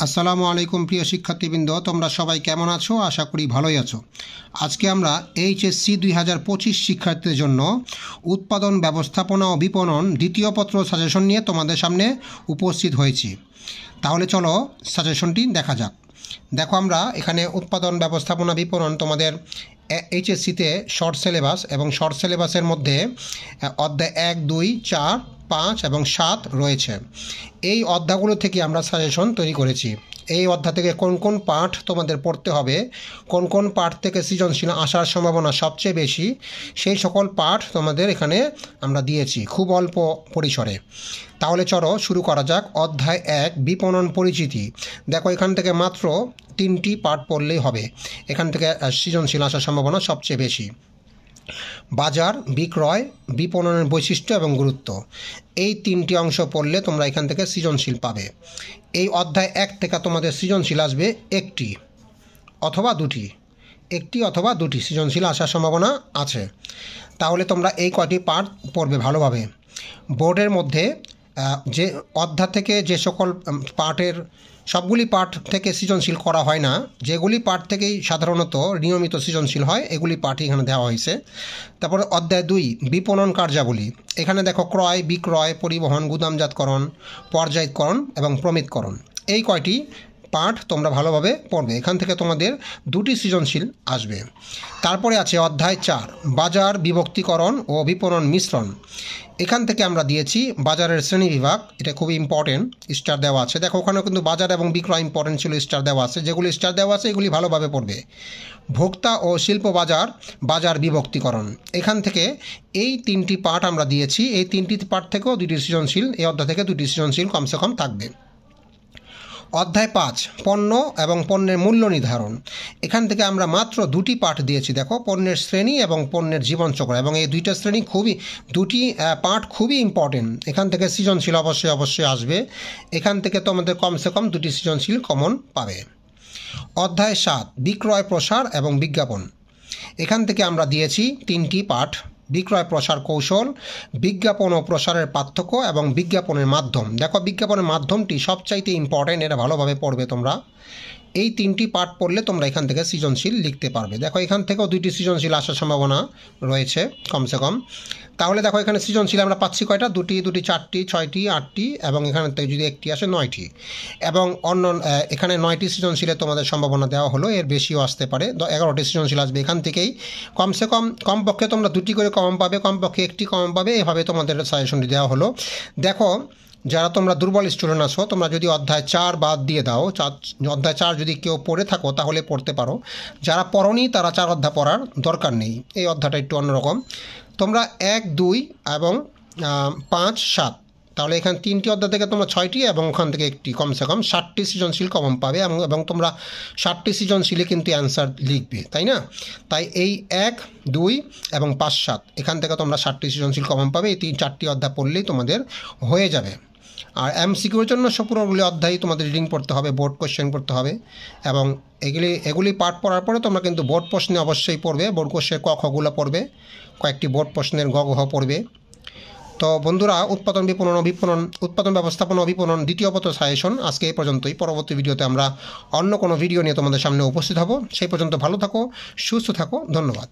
আসসালামু আলাইকুম প্রিয় শিক্ষার্থীবৃন্দ, তোমরা সবাই কেমন আছো? আশা করি ভালোই আছো। আজকে আমরা এইচএসসি 2025 শিক্ষার্থীদের জন্য উৎপাদন ব্যবস্থাপনা ও বিপণন দ্বিতীয় পত্র সাজেশন নিয়ে তোমাদের সামনে উপস্থিত হয়েছি। তাহলে চলো সাজেশনটি দেখা যাক। দেখো, আমরা এখানে উৎপাদন ব্যবস্থাপনা বিপণন তোমাদের এইচএসসিতে শর্ট সিলেবাস এবং শর্ট সিলেবাসের মধ্যে অধ্যায় 1, 2, 4, 5 এবং 7 রয়েছে। এই অধ্যায়গুলো থেকে আমরা সাজেশন তৈরি করেছি। এই অধ্যায় থেকে কোন কোন পাঠ তোমাদের পড়তে হবে, কোন কোন পাঠ থেকে সৃজনশীল আসার সম্ভাবনা সবচেয়ে বেশি, সেই সকল পাঠ তোমাদের এখানে আমরা দিয়েছি খুব অল্প পরিসরে। তাহলে চলো শুরু করা যাক। অধ্যায় 1, বিপণন পরিচিতি। দেখো, এখান থেকে মাত্র 3টি পাঠ পড়লেই হবে। এখান থেকে সৃজনশীল আসার সম্ভাবনা সবচেয়ে বেশি। বাজার, বিক্রয়, বিপণনের বৈশিষ্ট্য এবং গুরুত্ব, এই 3টি অংশ পড়লে তোমরা এখান থেকে সৃজনশীল পাবে। এই অধ্যায় 1 থেকে তোমাদের সৃজনশীল আসবে একটি অথবা দুটি সৃজনশীল আসার সম্ভাবনা আছে। তাহলে তোমরা এই কয়টি পাঠ পড়বে ভালোভাবে। বোর্ডের মধ্যে যে অধ্যায় থেকে যে সকল পাঠের সবগুলি পাঠ থেকে সৃজনশীল করা হয় না, যেগুলি পাঠ থেকেই সাধারণত নিয়মিত সৃজনশীল হয়, এগুলি পাঠই এখানে দেওয়া হয়েছে। তারপরে অধ্যায় 2, বিপণন কার্যাবলী। এখানে দেখো, ক্রয়, বিক্রয়, পরিবহন, গুদামজাতকরণ, পর্যায়করণ এবং প্রমিতকরণ, এই কয়টি পাঠ তোমরা ভালোভাবে পড়বে। এখান থেকে তোমাদের 2টি সৃজনশীল আসবে। তারপরে আছে অধ্যায় 4, বাজার, বিভক্তিকরণ ও বিপণন মিশ্রণ। এখান থেকে আমরা দিয়েছি বাজারের শ্রেণী বিভাগ। এটা খুবই ইম্পর্টেন্ট, স্টার দেওয়া আছে। দেখো, ওখানেও কিন্তু বাজার এবং বিক্রয় ইম্পর্টেন্ট ছিল, স্টার দেওয়া আছে। যেগুলি স্টার দেওয়া আছে এগুলি ভালোভাবে পড়বে। ভোক্তা ও শিল্প বাজার, বাজার বিভক্তিকরণ, এখান থেকে এই 3টি পাঠ আমরা দিয়েছি। এই 3টি পাঠ থেকেও 2টি সৃজনশীল, এই অধ্যায় থেকে 2টি সৃজনশীল কমসে কম থাকবে। অধ্যায় 5, পণ্য এবং পণ্যের মূল্য নির্ধারণ। এখান থেকে আমরা মাত্র 2টি পাঠ দিয়েছি। দেখো, পণ্যের শ্রেণী এবং পণ্যের জীবনচক্র, এবং এই 2টা শ্রেণী দুটি পাঠ খুবই ইম্পর্টেন্ট। এখান থেকে সৃজনশীল অবশ্যই আসবে। এখান থেকে তোমাদের কমসে কম 2টি সৃজনশীল কমন পাবে। অধ্যায় 7, বিক্রয়, প্রসার এবং বিজ্ঞাপন। এখান থেকে আমরা দিয়েছি 3টি পাঠ। বিক্রয় প্রসার কৌশল, বিজ্ঞাপন ও প্রসারের পার্থক্য এবং বিজ্ঞাপনের মাধ্যম। দেখো, বিজ্ঞাপনের মাধ্যমটি সবচাইতে ইম্পর্টেন্ট, এটা ভালোভাবে পড়বে তোমরা। এই 3টি পাঠ পড়লে তোমরা এখান থেকে সৃজনশীল লিখতে পারবে। দেখো, এখান থেকেও 2টি সৃজনশীল আসার সম্ভাবনা রয়েছে কমসে কম। তাহলে দেখো, এখানে সৃজনশীল আমরা পাচ্ছি কয়টা? 2টি, 4টি, 6টি, 8টি, এবং এখান থেকে যদি একটি আসে 9টি, এবং অন্য এখানে 9টি সৃজনশীলের তোমাদের সম্ভাবনা দেওয়া হলো। এর বেশিও আসতে পারে, 11টি সৃজনশীল আসবে এখান থেকেই। কমসে কম কমপক্ষে তোমরা 2টি করে কমন পাবে, কমপক্ষে 1টি কমন পাবে। এভাবে তোমাদের সাজেশনটি দেওয়া হলো। দেখো, যারা তোমরা দুর্বল স্টুডেন্ট আছো, তোমরা যদি অধ্যায় 4 বাদ দিয়ে দাও, অধ্যায় 4 যদি কেউ পড়ে থাকো তাহলে পড়তে পারো। যারা পড়োনি তারা 4 অধ্যায় পড়ার দরকার নেই। এই অধ্যায়টা একটু অন্যরকম। তোমরা 1, 2 এবং 5, 7, তাহলে এখানে 3টি অধ্যায় থেকে তোমরা 6টি এবং ওখান থেকে একটি, কমসে কম 60টি সৃজনশীল কমন পাবে। এবং তোমরা 60টি সৃজনশীলে কিন্তু অ্যান্সার লিখবে, তাই না? তাই এই 1, 2 এবং 5, 7 এখান থেকে তোমরা 60টি সৃজনশীল কমন পাবে। এই 3-4টি অধ্যায় পড়লেই তোমাদের হয়ে যাবে। আর এমসিকিউর জন্য পুরোগুলি অধ্যায় তোমাদের রিডিং পড়তে হবে, বোর্ড কোশ্চেন পড়তে হবে, এবং এগুলি পাঠ পড়ার পরে তোমরা কিন্তু বোর্ড প্রশ্নে অবশ্যই পড়বে। বোর্ড কোশ্চেন ক খগুলো পড়বে, কয়েকটি বোর্ড প্রশ্নের গ ঘ পড়বে। তো বন্ধুরা, উৎপাদন ব্যবস্থাপনা ও বিপণন দ্বিতীয় পত্র সাজেশন আজকে এই পর্যন্তই। পরবর্তী ভিডিওতে আমরা অন্য কোনো ভিডিও নিয়ে তোমাদের সামনে উপস্থিত হব। সেই পর্যন্ত ভালো থাকো, সুস্থ থাকো, ধন্যবাদ।